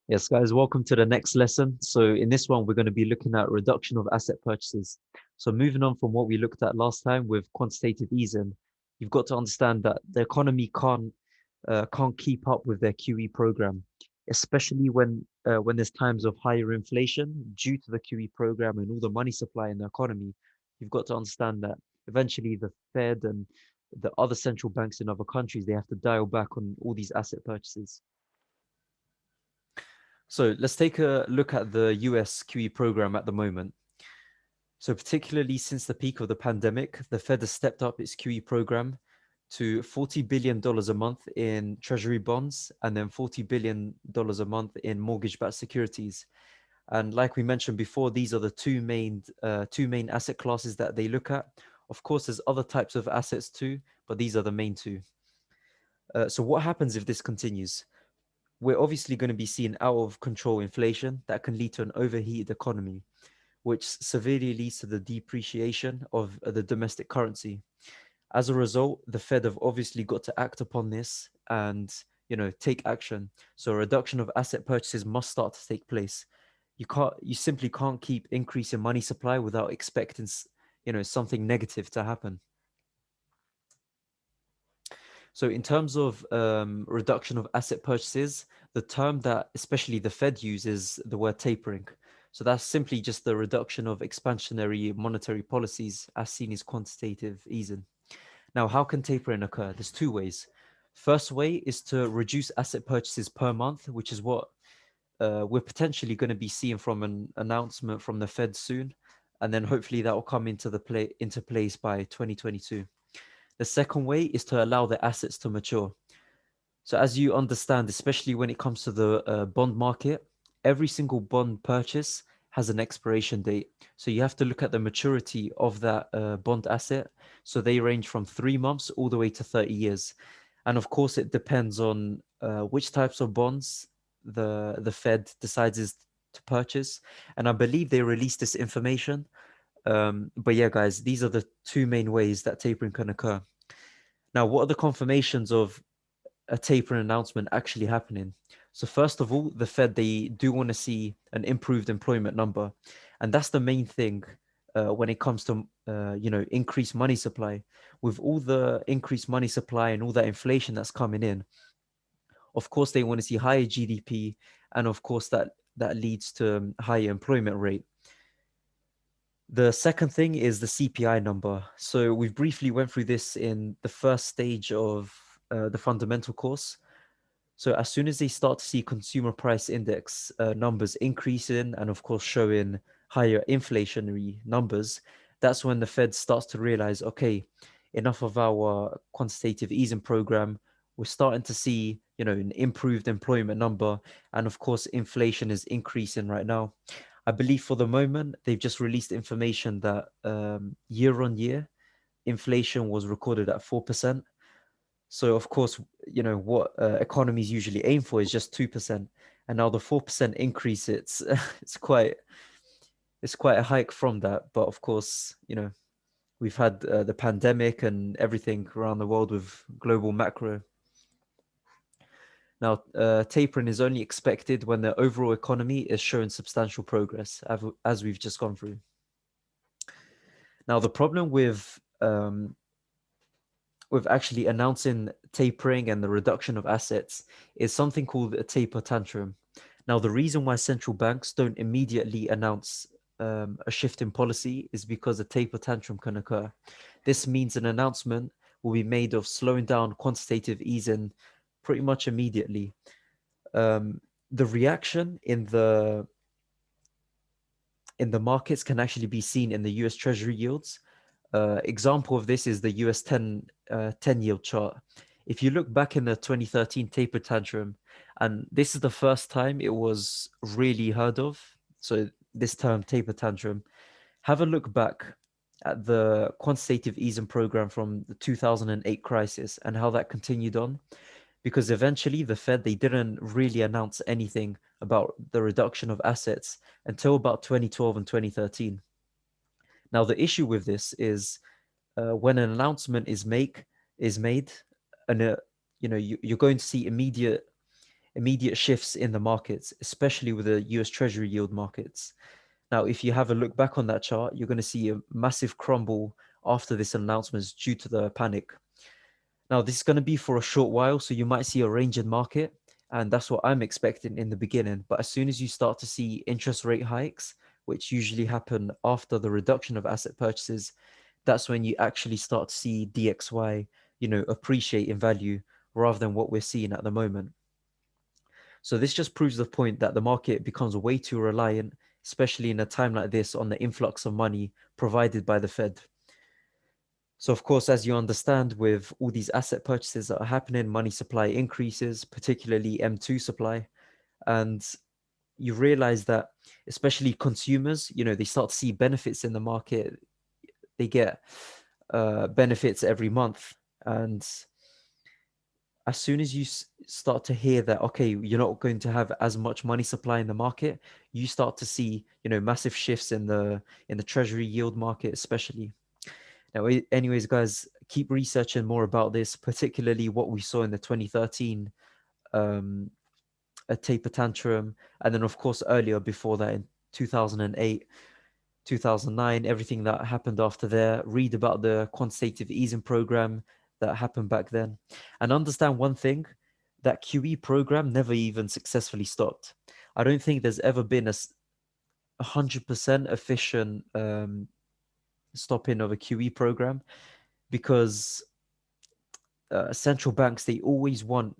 Yes, guys, welcome to the next lesson. So in this one, we're going to be looking at reduction of asset purchases. So moving on from what we looked at last time with quantitative easing, you've got to understand that the economy can't keep up with their QE program, especially when there's times of higher inflation due to the QE program and all the money supply in the economy. You've got to understand that eventually the Fed and the other central banks in other countries, they have to dial back on all these asset purchases. So let's take a look at the US QE program at the moment. So particularly since the peak of the pandemic, the Fed has stepped up its QE program to $40 billion a month in treasury bonds and then $40 billion a month in mortgage-backed securities. And like we mentioned before, these are the two main asset classes that they look at. Of course, there's other types of assets too, but these are the main two. So what happens if this continues? We're obviously going to be seeing out of control inflation that can lead to an overheated economy, which severely leads to the depreciation of the domestic currency. As a result, the Fed have obviously got to act upon this and take action. So a reduction of asset purchases must start to take place. You simply can't keep increasing money supply without expecting something negative to happen. So in terms of reduction of asset purchases, the term that especially the Fed uses the word tapering. So that's simply just the reduction of expansionary monetary policies as seen as quantitative easing. Now, how can tapering occur? There's two ways. First way is to reduce asset purchases per month, which is what we're potentially going to be seeing from an announcement from the Fed soon. And then hopefully that will come into place by 2022. The second way is to allow the assets to mature. So as you understand, especially when it comes to the bond market, every single bond purchase has an expiration date. So you have to look at the maturity of that bond asset. So they range from 3 months all the way to 30 years. And of course, it depends on which types of bonds the Fed decides to purchase. And I believe they released this information. But yeah, guys, these are the two main ways that tapering can occur. Now, what are the confirmations of a tapering announcement actually happening? So first of all, the Fed, they do want to see an improved employment number. And that's the main thing when it comes to, increased money supply. With all the increased money supply and all that inflation that's coming in, of course, they want to see higher GDP. And of course, that leads to higher employment rate. The second thing is the CPI number. So we've briefly went through this in the first stage of the fundamental course. So as soon as they start to see consumer price index numbers increasing and of course showing higher inflationary numbers, that's when the Fed starts to realize, okay, enough of our quantitative easing program. We're starting to see, an improved employment number. And of course, inflation is increasing right now. I believe for the moment, they've just released information that year on year, inflation was recorded at 4%. So of course, what economies usually aim for is just 2%, and now the 4% increase, it's it's quite a hike from that. But of course, we've had the pandemic and everything around the world with global macro. Now, tapering is only expected when the overall economy is showing substantial progress, as we've just gone through. Now, the problem with actually announcing tapering and the reduction of assets is something called a taper tantrum. Now, the reason why central banks don't immediately announce a shift in policy is because a taper tantrum can occur. This means an announcement will be made of slowing down quantitative easing pretty much immediately. The reaction in the markets can actually be seen in the US Treasury yields. Example of this is the US 10 yield chart. If you look back in the 2013 taper tantrum, and this is the first time it was really heard of, so this term taper tantrum, have a look back at the quantitative easing program from the 2008 crisis and how that continued on. Because eventually the Fed, they didn't really announce anything about the reduction of assets until about 2012 and 2013. Now, the issue with this is when an announcement is made, and you're going to see immediate immediate shifts in the markets, especially with the US Treasury yield markets. Now, if you have a look back on that chart, you're going to see a massive crumble after this announcement due to the panic. Now, this is going to be for a short while, so you might see a range in market, and that's what I'm expecting in the beginning. But as soon as you start to see interest rate hikes, which usually happen after the reduction of asset purchases, that's when you actually start to see DXY, appreciate in value rather than what we're seeing at the moment. So this just proves the point that the market becomes way too reliant, especially in a time like this, on the influx of money provided by the Fed. So of course, as you understand, with all these asset purchases that are happening, money supply increases, particularly M2 supply. And you realize that especially consumers, they start to see benefits in the market. They get benefits every month. And as soon as you start to hear that, okay, you're not going to have as much money supply in the market, you start to see, massive shifts in the treasury yield market, especially. Now, anyways, guys, keep researching more about this, particularly what we saw in the 2013 a taper tantrum, and then of course earlier before that in 2008, 2009, everything that happened after there. Read about the quantitative easing program that happened back then, and understand one thing: that QE program never even successfully stopped. I don't think there's ever been a 100% efficient stopping of a QE program, because central banks, they always want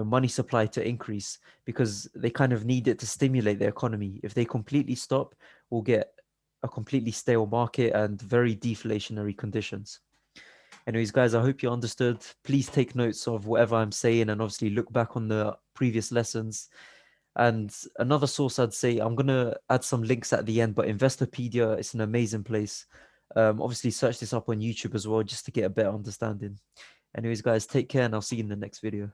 money supply to increase, because they kind of need it to stimulate the economy. If they completely stop, we'll get a completely stale market and very deflationary conditions. Anyways, guys, I hope you understood. Please take notes of whatever I'm saying, and obviously look back on the previous lessons. And another source, I'd say, I'm going to add some links at the end, but Investopedia is an amazing place. Obviously, search this up on YouTube as well, just to get a better understanding. Anyways, guys, take care, and I'll see you in the next video.